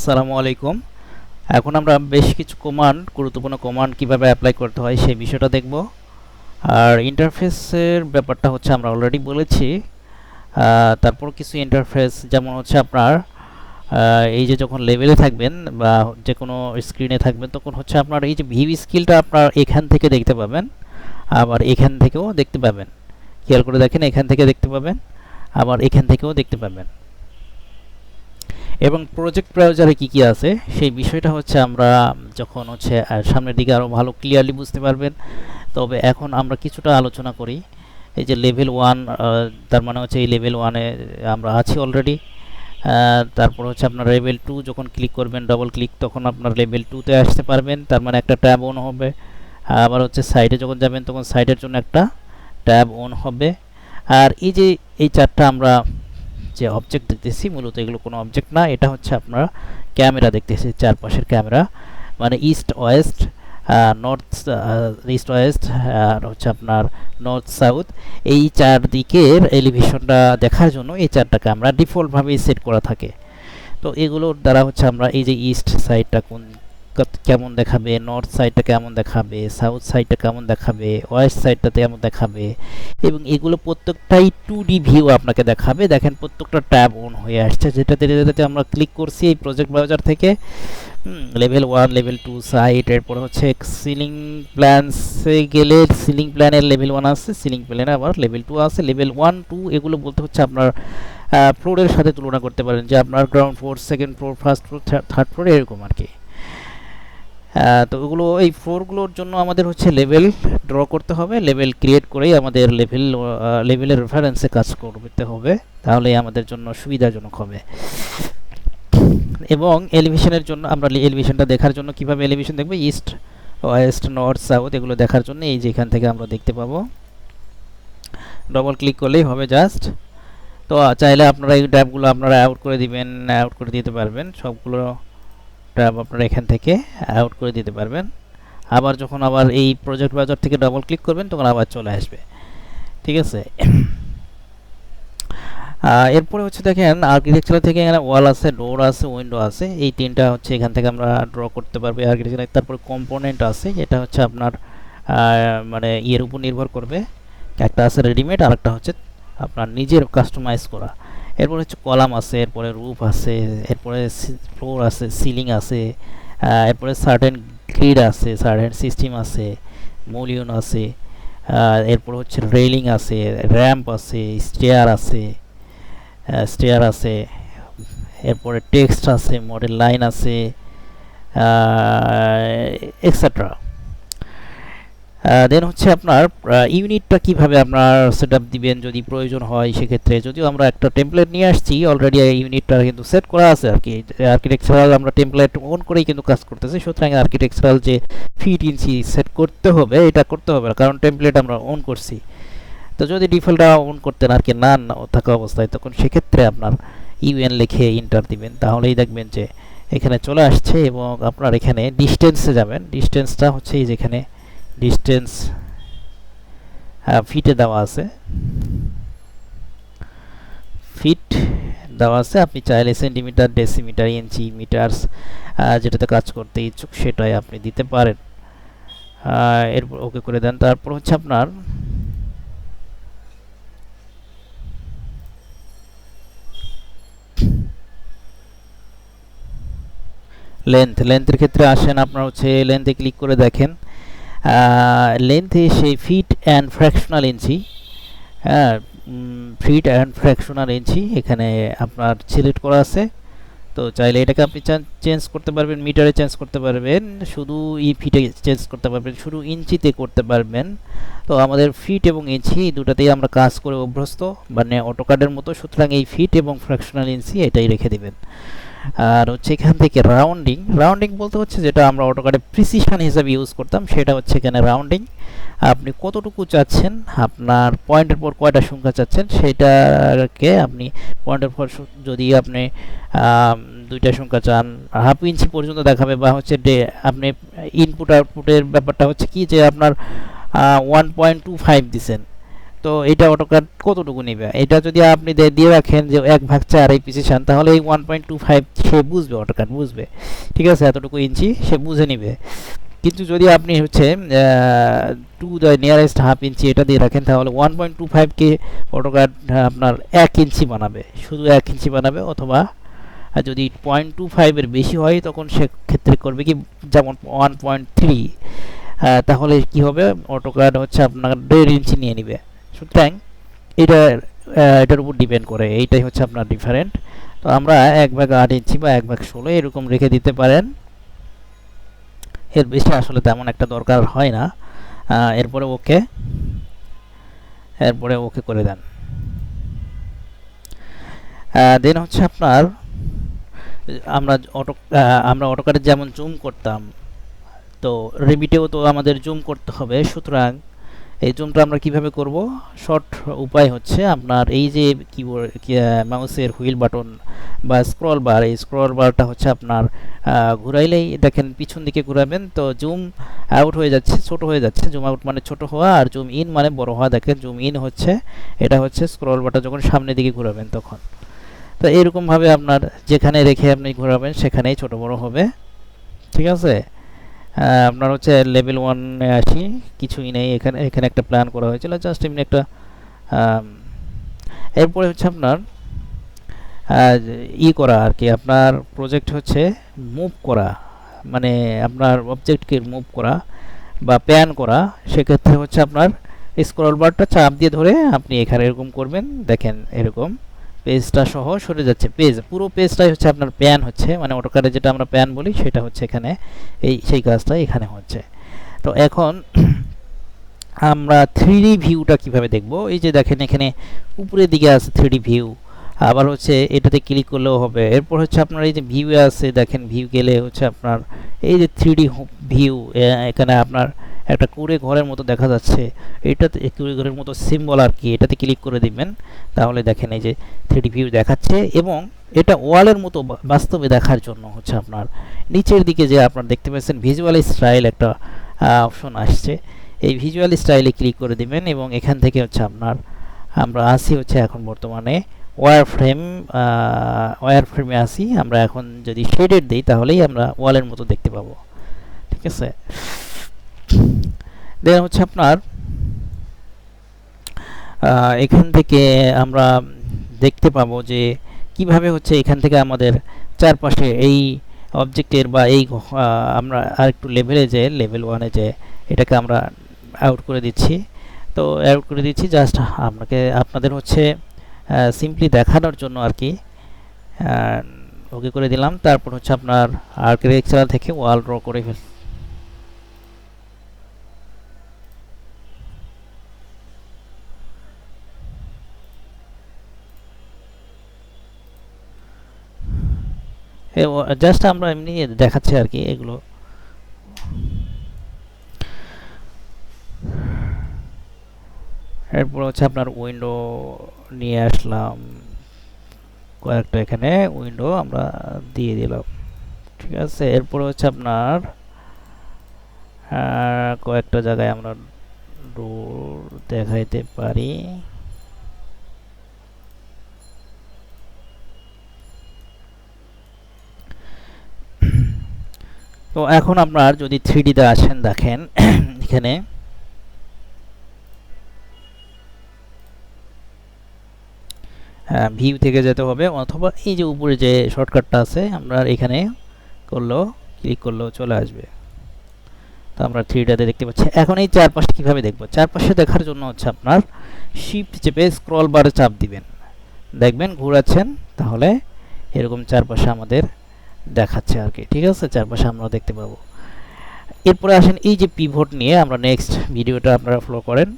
আসসালামু আলাইকুম। এখন আমরা বেশ কিছু গুরুত্বপূর্ণ কমান্ড কিভাবে অ্যাপ্লাই করতে হয় সেই বিষয়টা দেখব। আর ইন্টারফেসের ব্যাপারটা হচ্ছে আমরা অলরেডি বলেছি। তারপর কিছু ইন্টারফেস যেমন হচ্ছে আপনার এই যে যখন লেভেলে থাকবেন বা যে কোনো স্ক্রিনে থাকবেন তখন হচ্ছে আপনার এই যে ভিউ স্কিলটা আপনার এখান থেকে দেখতে পাবেন, আবার এখান থেকেও দেখতে পাবেন। খেয়াল করে দেখেন, এখান থেকে দেখতে পাবেন, আবার এখান থেকেও দেখতে পাবেন। এবং প্রজেক্ট ব্রাউজারে কি কি আছে সেই বিষয়টা হচ্ছে আমরা যখন হচ্ছে সামনের দিকে আরও ভালো ক্লিয়ারলি বুঝতে পারবেন। তবে এখন আমরা কিছুটা আলোচনা করি। এই যে লেভেল 1, তার মানে হচ্ছে এই লেভেল 1-এ আমরা আছি অলরেডি। তারপর হচ্ছে আপনার লেভেল 2 যখন ক্লিক করবেন, ডবল ক্লিক, তখন আপনার লেভেল 2-তে আসতে পারবেন, তার মানে একটা ট্যাব অন হবে। আবার হচ্ছে সাইডে যখন যাবেন তখন সাইডের জন্য একটা ট্যাব অন হবে। আর এই যে এই চারটা আমরা যে অবজেক্ট দেখতেছি মূলত এগুলো কোনো অবজেক্ট না, এটা হচ্ছে আপনারা ক্যামেরা দেখতেছি, চারপাশের ক্যামেরা, মানে east west, north, east west আর হচ্ছে আপনার নর্থ সাউথ, এই চারদিকের এলিভেশনটা দেখার জন্য এই চারটা ক্যামেরা ডিফল্টভাবেই সেট করা থাকে। তো এগুলোর দ্বারা হচ্ছে আমরা এই যে ইস্ট সাইডটা কেমন দেখাবে, নর্থ সাইডটা কেমন দেখাবে, সাউথ সাইডটা কেমন দেখাবে, ওয়েস্ট সাইডটা কেমন দেখাবে, এবং এগুলো প্রত্যেকটাই 2D ভিউ আপনাকে দেখাবে। দেখেন প্রত্যেকটা ট্যাব অন হয়ে আসছে, যেটাতে আমরা ক্লিক করছি এই প্রজেক্ট ব্রাউজার থেকে। লেভেল 1, লেভেল 2 সাইট, এরপর হচ্ছে সিলিং প্ল্যানসে গেলে সিলিং প্ল্যানের লেভেল 1 আছে, সিলিং প্ল্যানে আবার লেভেল 2 আছে। লেভেল 1, 2 এগুলো বলতে হচ্ছে আপনার ফ্লোরের সাথে তুলনা করতে পারেন, যে আপনার ground floor, second floor, first floor, third floor, এরকম আর কি। তো এগুলো এই ফ্লোরগুলোর জন্য আমাদের হচ্ছে লেভেল ড্র করতে হবে, লেভেল ক্রিয়েট করেই আমাদের লেভেলের রেফারেন্সে কাজ করতে হবে, তাহলেই আমাদের জন্য সুবিধাজনক হবে। এবং এলিভেশনের জন্য আমরা এলিভেশনটা দেখার জন্য কিভাবে এলিভেশন দেখব, ইস্ট, ওয়েস্ট, নর্থ, সাউথ এগুলো দেখার জন্য এই যে এখান থেকে আমরা দেখতে পাবো, ডবল ক্লিক করলেই হবে জাস্ট। তো চাইলে আপনারা এই ট্যাবগুলো আপনারা আউট করে দিবেন, আউট করে দিতে পারবেন, সবগুলো ট্যাব আপনারা এখান থেকে আউট করে দিতে পারবেন। আবার যখন আবার এই প্রজেক্ট ব্রাউজার থেকে ডবল ক্লিক করবেন তখন আবার চলে আসবে, ঠিক আছে। এরপরে হচ্ছে দেখেন আর্কিটেকচার থেকে এখানে ওয়াল আছে, ডোর আছে, উইন্ডো আছে, এই তিনটা হচ্ছে এখান থেকে আমরা ড্র করতে পারবো আর্কিটেকচার। তারপরে কম্পোনেন্ট আছে, এটা হচ্ছে আপনার মানে ইয়ের উপর নির্ভর করবে, একটা আছে রেডিমেড আর একটা হচ্ছে আপনার নিজের কাস্টমাইজ করা। এরপরে হচ্ছে কলাম আছে, এরপরে রুফ আছে, এরপরে ফ্লোর আছে, সিলিং আছে, এরপরে সার্টেন গ্রিড আছে, সার্টেন সিস্টেম আছে, মলিউন আছে, এরপর হচ্ছে রেলিং আছে, র্যাম্প আছে, স্টেয়ার আছে, এরপরে টেক্সট আছে, মডেল লাইন আছে, এক্সেট্রা। দেন হচ্ছে আপনার ইউনিটটা কিভাবে আপনার সেট আপ দিবেন যদি প্রয়োজন হয় সেক্ষেত্রে, যদিও আমরা একটা টেমপ্লেট নিয়ে আসছি অলরেডি, ইউনিটটা কিন্তু সেট করা আছে আর কি। আর্কিটেকচারাল আমরা টেমপ্লেট অন করেই কিন্তু কাজ করতেছি, সুতরাং আর্কিটেকচারাল যে ফিট ইঞ্চি সেট করতে হবে এটা করতে হবে না, কারণ টেমপ্লেট আমরা অন করছি। তো যদি ডিফল্টটা অন করতেন আর কি না থাকা অবস্থায়, তখন সেক্ষেত্রে আপনার ইউএন লিখে ইন্টার দিবেন, তাহলেই দেখবেন যে এখানে চলে আসছে। এবং আপনার এখানে ডিস্টেন্সে যাবেন, ডিস্টেন্সটা হচ্ছে এই যেখানে ডিস্টেন্স ফিটে দেওয়া আছে, ফিট দেওয়া আছে, আপনি চাইলে সেন্টিমিটার, ডেসিমিটার, ইঞ্চি, মিটার্স যেটাতে কাজ করতে ইচ্ছুক সেটাই আপনি দিতে পারেন। এরপর ওকে করে দেন। তারপর হচ্ছে আপনার লেন্থের ক্ষেত্রে আসেন, আপনার হচ্ছে লেন্থে ক্লিক করে দেখেন, লেন্থে সেই ফিট অ্যান্ড ফ্র্যাকশনাল ইঞ্চি, হ্যাঁ, ফিট অ্যান্ড ফ্র্যাকশনাল ইঞ্চি এখানে আপনার সিলেক্ট করা আছে। তো চাইলে এটাকে আপনি চেঞ্জ করতে পারবেন, মিটারে চেঞ্জ করতে পারবেন, শুধু ফিটে চেঞ্জ করতে পারবেন, শুধু ইঞ্চিতে করতে পারবেন। তো আমাদের ফিট এবং ইঞ্চি দুটাতেই আমরা কাজ করে অভ্যস্ত, মানে অটোকাডের মতো, সুতরাং এই ফিট এবং ফ্র্যাকশনাল ইঞ্চি এটাই রেখে দিবেন। আর হচ্ছে এখান থেকে রাউন্ডিং বলতে হচ্ছে যেটা আমরা অটোকাডে প্রিসিশন হিসাবে ইউজ করতাম, সেটা হচ্ছে এখানে রাউন্ডিং। আপনি কতটুকু চাচ্ছেন, আপনার পয়েন্টের পর কয়টা সংখ্যা চাচ্ছেন সেটাকে আপনি পয়েন্টের পর, যদি আপনি দুইটা সংখ্যা চান, হাফ ইঞ্চি পর্যন্ত দেখাবে, বা হচ্ছে আপনি ইনপুট আউটপুটের ব্যাপারটা হচ্ছে কি যে আপনার 1.25 দিচ্ছেন, তো এটা অটোক্যাড কতটুকু নেবে, এটা যদি আপনি দিয়ে রাখেন যে 1/4 এই প্রিসিশন, তাহলে এই 1.25 সে বুঝবে, অটোক্যাড বুঝবে, ঠিক আছে, এতটুকু ইঞ্চি সে বুঝে নিবে। কিন্তু যদি আপনি হচ্ছে to the nearest half inch এটা দিয়ে রাখেন, তাহলে 1.25কে অটোক্যাড আপনার 1 ইঞ্চি বানাবে, শুধু 1 ইঞ্চি বানাবে। অথবা যদি 0.25-এর বেশি হয় তখন সেক্ষেত্রে করবে কি, যেমন 1.3, তাহলে কি হবে, অটোক্যাড হচ্ছে আপনার 1.5 ইঞ্চি নিয়ে নিবে। সুতরাং এটা এটার উপর ডিপেন্ড করে, এইটাই হচ্ছে আপনার ডিফারেন্ট। তো আমরা 1/8 ইঞ্চি বা 1/16 এরকম রেখে দিতে পারেন, এর বেশি আসলে তেমন একটা দরকার হয় না। এরপরে ওকে করে দেন। দেন হচ্ছে আপনার আমরা অটোক্যাডে যেমন জুম করতাম, তো রেভিটেও তো আমাদের জুম করতে হবে। সুতরাং এই জুমটা আমরা কিভাবে করব, শর্ট উপায় হচ্ছে আপনার এই যে কিবোর্ড মাউসের হুইল বাটন বা স্ক্রল বার, এই স্ক্রল বারটা হচ্ছে আপনার ঘুরাইলেই দেখেন পিছন দিকে ঘুরাবেন, তো জুম আউট হয়ে যাচ্ছে, ছোট হয়ে যাচ্ছে। জুম আউট মানে ছোট হওয়া, আর জুম ইন মানে বড় হওয়া। দেখেন জুম ইন হচ্ছে, এটা হচ্ছে স্ক্রল বারটা যখন সামনের দিকে ঘুরাবেন তখন। তো এরকমভাবে আপনার যেখানে রেখে আপনি ঘোরাবেন সেখানেই ছোট বড় হবে, ঠিক আছে। আপনার হচ্ছে লেভেল 1-এ আসি, কিছুই নেই এখানে, এখানে একটা প্ল্যান করা হয়েছিল জাস্ট এমনি একটা। এরপরে হচ্ছে আপনার করা আর কি, আপনার প্রজেক্ট হচ্ছে মুভ করা, মানে আপনার অবজেক্টকে মুভ করা বা প্যান করা। সেক্ষেত্রে হচ্ছে আপনার স্ক্রল বারটা চাপ দিয়ে ধরে আপনি এখানে এরকম করবেন, দেখেন এরকম পেজটা সহ সরে যাচ্ছে, পুরো পেজটাই হচ্ছে আপনার প্যান হচ্ছে, মানে অটোক্যাডে যেটা আমরা প্যান বলি সেটা হচ্ছে এখানে, সেই কাজটা এখানে হচ্ছে। তো এখন আমরা 3D ভিউটা কিভাবে দেখব, এই যে দেখেন এখানে উপরের দিকে আছে 3D ভিউ, আবার হচ্ছে এটাতে ক্লিক করলেও হবে। এরপর হচ্ছে আপনার এই যে ভিউ আছে, দেখেন ভিউ গেলে হচ্ছে আপনার এই যে 3D ভিউ, এখানে আপনার একটা কুড়ে ঘরের মতো দেখা যাচ্ছে, এটাতে কুড়ে ঘরের মতো সিম্বল আর কি, এটাতে ক্লিক করে দিবেন, তাহলে দেখেন এই যে 3D ভিউ দেখাচ্ছে। এবং এটা ওয়ালের মতো বাস্তবে দেখার জন্য হচ্ছে আপনার নিচের দিকে যে আপনার দেখতে পাচ্ছেন ভিজুয়াল স্টাইল একটা অপশন আসছে, এই ভিজুয়াল স্টাইলে ক্লিক করে দিবেন এবং এখান থেকে হচ্ছে আপনার আমরা আসি হচ্ছে এখন বর্তমানে ওয়্যার ফ্রেমে আসি। আমরা এখন যদি শেডেড দিই তাহলেই আমরা ওয়ালের মতো দেখতে পাবো, ঠিক আছে। দেন হচ্ছে আপনার এখান থেকে আমরা দেখতে পাবো যে কিভাবে হচ্ছে এখান থেকে আমাদের চারপাশে এই অবজেক্টের বা এই আমরা আরেকটু লেভেলে যে লেভেল 1-এ যে এটাকে আমরা আউট করে দিচ্ছি। তো আউট করে দিচ্ছি জাস্ট আপনাদের হচ্ছে সিম্পলি দেখানোর জন্য আর কি। ওকে করে দিলাম। তারপর হচ্ছে আপনার আর্কিটেকচার থেকে ওয়াল ড্র করে জাস্ট আমরা এমনি দেখাচ্ছি আর কি এগুলো। এরপর হচ্ছে আপনার উইন্ডো নিয়ে আসলাম, কয়েকটা এখানে উইন্ডো আমরা দিয়ে দিলাম, ঠিক আছে। এরপর হচ্ছে আপনার কয়েকটা জায়গায় আমরা ডোর দেখাইতে পারি। তো এখন আপনার যদি 3D-তে আসেন, দেখেন এখানে ভিউ থেকে যেতে হবে, অথবা এই যে উপরে যে শর্টকাটটা আছে আমরা এখানে ক্লিক করলেও চলে আসবে। তো আমরা 3D-তে দেখতে পাচ্ছি। এখন এই চারপাশে কিভাবে দেখব, চারপাশে দেখার জন্য হচ্ছে আপনার শিফট চেপে স্ক্রল বারে চাপ দিবেন, দেখবেন ঘোরাচ্ছেন, তাহলে এরকম চারপাশে আমাদের দেখাচ্ছে আর কি, ঠিক আছে। চারপাশে আমরা দেখতে পাবো। এরপরে আসেন এই যে পিভট নিয়ে, আমরা নেক্সট ভিডিওটা আপনারা ফলো করেন।